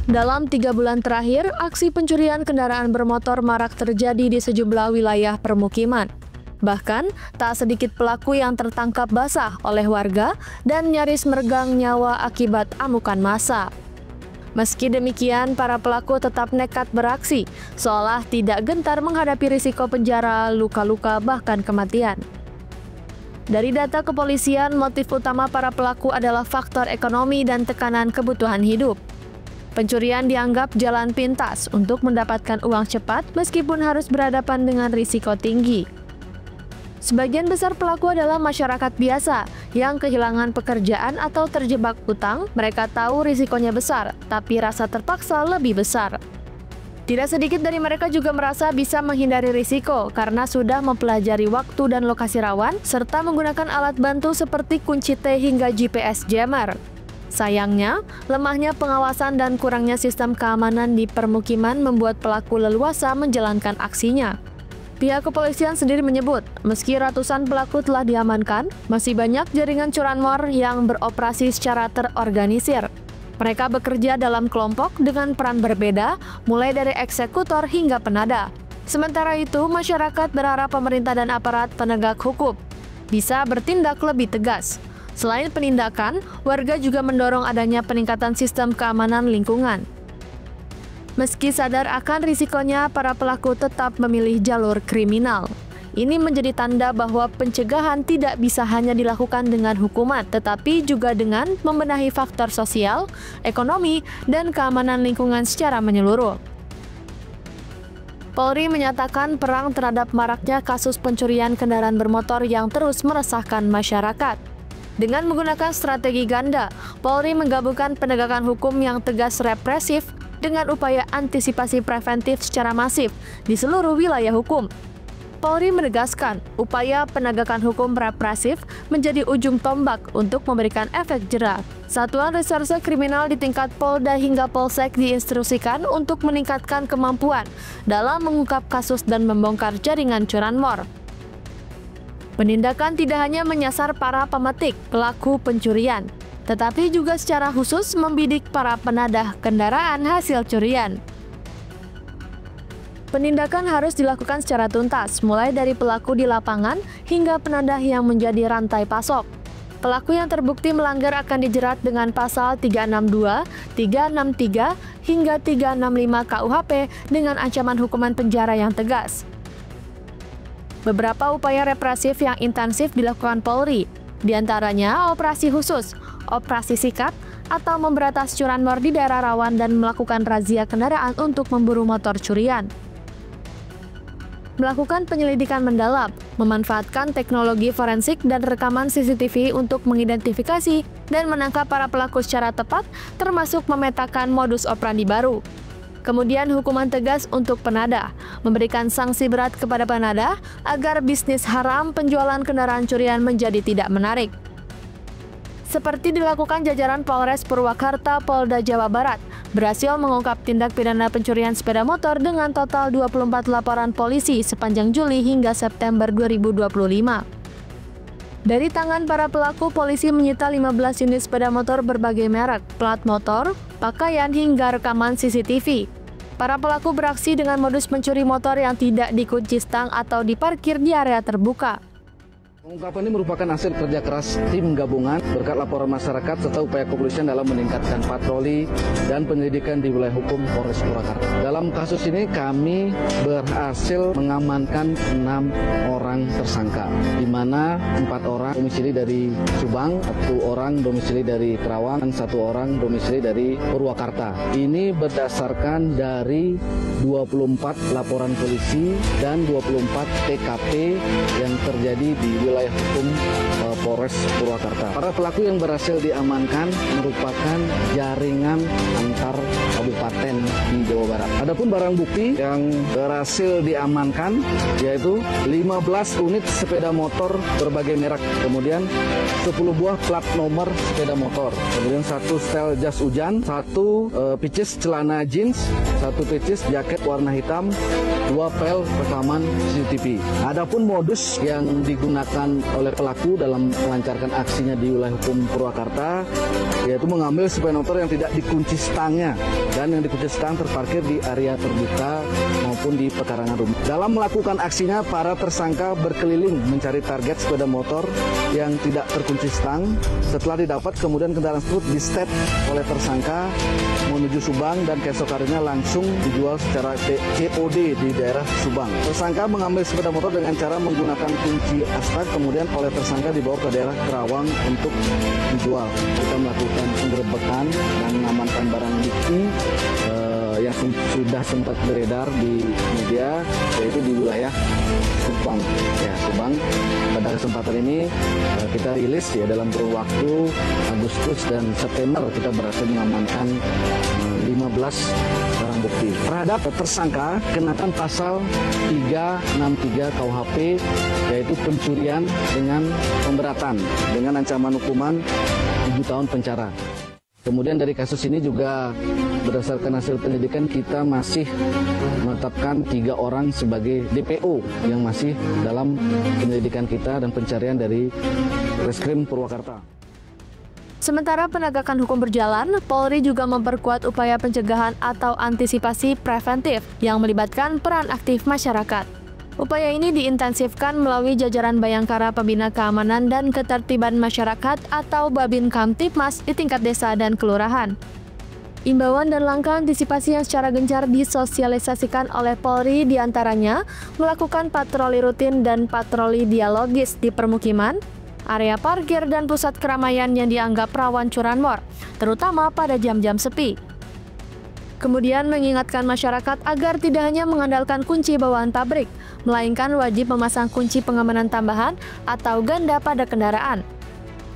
Dalam 3 bulan terakhir, aksi pencurian kendaraan bermotor marak terjadi di sejumlah wilayah permukiman. Bahkan, tak sedikit pelaku yang tertangkap basah oleh warga dan nyaris meregang nyawa akibat amukan massa. Meski demikian, para pelaku tetap nekat beraksi, seolah tidak gentar menghadapi risiko penjara, luka-luka, bahkan kematian. Dari data kepolisian, motif utama para pelaku adalah faktor ekonomi dan tekanan kebutuhan hidup. Pencurian dianggap jalan pintas untuk mendapatkan uang cepat meskipun harus berhadapan dengan risiko tinggi. Sebagian besar pelaku adalah masyarakat biasa yang kehilangan pekerjaan atau terjebak utang. Mereka tahu risikonya besar, tapi rasa terpaksa lebih besar. Tidak sedikit dari mereka juga merasa bisa menghindari risiko karena sudah mempelajari waktu dan lokasi rawan serta menggunakan alat bantu seperti kunci T hingga GPS jammer. Sayangnya, lemahnya pengawasan dan kurangnya sistem keamanan di permukiman membuat pelaku leluasa menjalankan aksinya. Pihak kepolisian sendiri menyebut, meski ratusan pelaku telah diamankan, masih banyak jaringan curanmor yang beroperasi secara terorganisir. Mereka bekerja dalam kelompok dengan peran berbeda, mulai dari eksekutor hingga penada. Sementara itu, masyarakat berharap pemerintah dan aparat penegak hukum bisa bertindak lebih tegas. Selain penindakan, warga juga mendorong adanya peningkatan sistem keamanan lingkungan. Meski sadar akan risikonya, para pelaku tetap memilih jalur kriminal. Ini menjadi tanda bahwa pencegahan tidak bisa hanya dilakukan dengan hukuman, tetapi juga dengan membenahi faktor sosial, ekonomi, dan keamanan lingkungan secara menyeluruh. Polri menyatakan perang terhadap maraknya kasus pencurian kendaraan bermotor yang terus meresahkan masyarakat. Dengan menggunakan strategi ganda, Polri menggabungkan penegakan hukum yang tegas represif dengan upaya antisipasi preventif secara masif di seluruh wilayah hukum. Polri menegaskan upaya penegakan hukum represif menjadi ujung tombak untuk memberikan efek jera. Satuan Reserse Kriminal di tingkat Polda hingga Polsek diinstruksikan untuk meningkatkan kemampuan dalam mengungkap kasus dan membongkar jaringan curanmor. Penindakan tidak hanya menyasar para pemetik pelaku pencurian, tetapi juga secara khusus membidik para penadah kendaraan hasil curian. Penindakan harus dilakukan secara tuntas, mulai dari pelaku di lapangan hingga penadah yang menjadi rantai pasok. Pelaku yang terbukti melanggar akan dijerat dengan pasal 362, 363, hingga 365 KUHP dengan ancaman hukuman penjara yang tegas. Beberapa upaya represif yang intensif dilakukan Polri, diantaranya operasi khusus, operasi sikap, atau memberantas curanmor di daerah rawan dan melakukan razia kendaraan untuk memburu motor curian. Melakukan penyelidikan mendalam, memanfaatkan teknologi forensik dan rekaman CCTV untuk mengidentifikasi dan menangkap para pelaku secara tepat, termasuk memetakan modus operandi baru. Kemudian hukuman tegas untuk penadah, memberikan sanksi berat kepada penadah agar bisnis haram penjualan kendaraan curian menjadi tidak menarik. Seperti dilakukan jajaran Polres Purwakarta, Polda Jawa Barat, berhasil mengungkap tindak pidana pencurian sepeda motor dengan total 24 laporan polisi sepanjang Juli hingga September 2025. Dari tangan para pelaku, polisi menyita 15 unit sepeda motor berbagai merek, plat motor, pakaian, hingga rekaman CCTV. Para pelaku beraksi dengan modus mencuri motor yang tidak dikunci stang atau diparkir di area terbuka. Pengungkapan ini merupakan hasil kerja keras tim gabungan berkat laporan masyarakat serta upaya kepolisian dalam meningkatkan patroli dan penyelidikan di wilayah hukum Polres Purwakarta. Dalam kasus ini kami berhasil mengamankan 6 orang tersangka, di mana 4 orang domisili dari Subang, 1 orang domisili dari Kerawang, dan 1 orang domisili dari Purwakarta. Ini berdasarkan dari 24 laporan polisi dan 24 TKP yang terjadi di wilayah hukum Polres Purwakarta. Para pelaku yang berhasil diamankan merupakan jaringan antar kabupaten di Jawa Barat. Adapun barang bukti yang berhasil diamankan yaitu 15 unit sepeda motor berbagai merek, kemudian 10 buah plat nomor sepeda motor, kemudian 1 setel jas hujan, 1 picis celana jeans, 1 picis jaket warna hitam, 2 pel rekaman CCTV. Adapun modus yang digunakan dilakukan oleh pelaku dalam melancarkan aksinya di wilayah hukum Purwakarta, yaitu mengambil sepeda motor yang tidak dikunci stangnya dan yang dikunci stang terparkir di area terbuka maupun di pekarangan rumah. Dalam melakukan aksinya, para tersangka berkeliling mencari target sepeda motor yang tidak terkunci stang. Setelah didapat, kemudian kendaraan tersebut di-step oleh tersangka menuju Subang dan keesok harinya langsung dijual secara COD di daerah Subang. Tersangka mengambil sepeda motor dengan cara menggunakan kunci astag, kemudian oleh tersangka dibawa ke daerah Kerawang untuk dijual. Kita melakukan penggerebekan dan mengamankan barang bukti yang sudah sempat beredar di media, yaitu di wilayah Subang. Ya, Subang. Pada kesempatan ini kita rilis ya dalam kurun waktu Agustus dan September kita berhasil mengamankan 15 barang bukti. Terhadap tersangka kenakan pasal 363 KUHP, yaitu pencurian dengan pemberatan dengan ancaman hukuman 7 tahun penjara. Kemudian dari kasus ini juga berdasarkan hasil penyidikan kita masih menetapkan 3 orang sebagai DPO yang masih dalam penyelidikan kita dan pencarian dari Reskrim Purwakarta. Sementara penegakan hukum berjalan, Polri juga memperkuat upaya pencegahan atau antisipasi preventif yang melibatkan peran aktif masyarakat. Upaya ini diintensifkan melalui jajaran Bayangkara Pembina Keamanan dan Ketertiban Masyarakat atau Babin Kamtibmas di tingkat desa dan kelurahan. Imbauan dan langkah antisipasi yang secara gencar disosialisasikan oleh Polri diantaranya melakukan patroli rutin dan patroli dialogis di permukiman, area parkir dan pusat keramaian yang dianggap rawan curanmor, terutama pada jam-jam sepi. Kemudian mengingatkan masyarakat agar tidak hanya mengandalkan kunci bawaan pabrik, melainkan wajib memasang kunci pengamanan tambahan atau ganda pada kendaraan.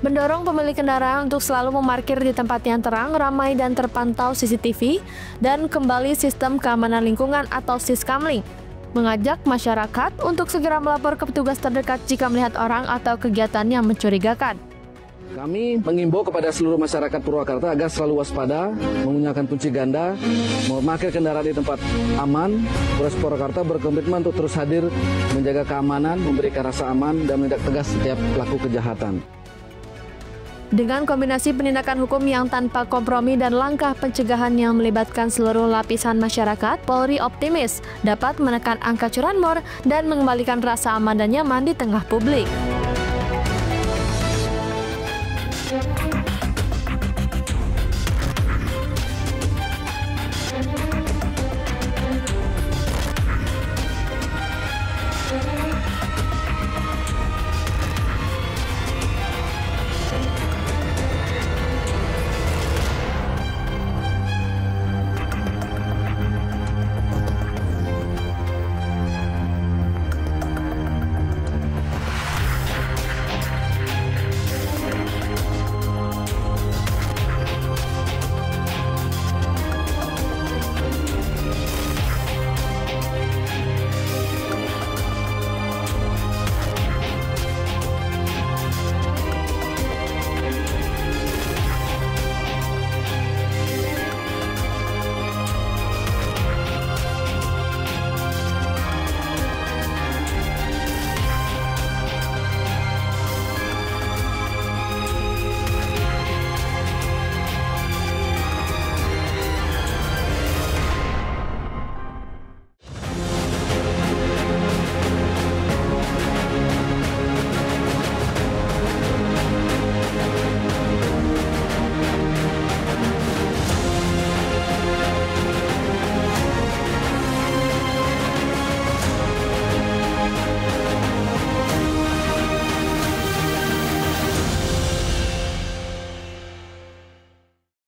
Mendorong pemilik kendaraan untuk selalu memarkir di tempat yang terang, ramai dan terpantau CCTV, dan kembali sistem keamanan lingkungan atau Siskamling. Mengajak masyarakat untuk segera melapor ke petugas terdekat jika melihat orang atau kegiatan yang mencurigakan. Kami mengimbau kepada seluruh masyarakat Purwakarta agar selalu waspada, menggunakan kunci ganda, memakai kendaraan di tempat aman. Polres Purwakarta berkomitmen untuk terus hadir menjaga keamanan, memberikan rasa aman, dan menindak tegas setiap pelaku kejahatan. Dengan kombinasi penindakan hukum yang tanpa kompromi dan langkah pencegahan yang melibatkan seluruh lapisan masyarakat, Polri optimis dapat menekan angka curanmor dan mengembalikan rasa aman dan nyaman di tengah publik.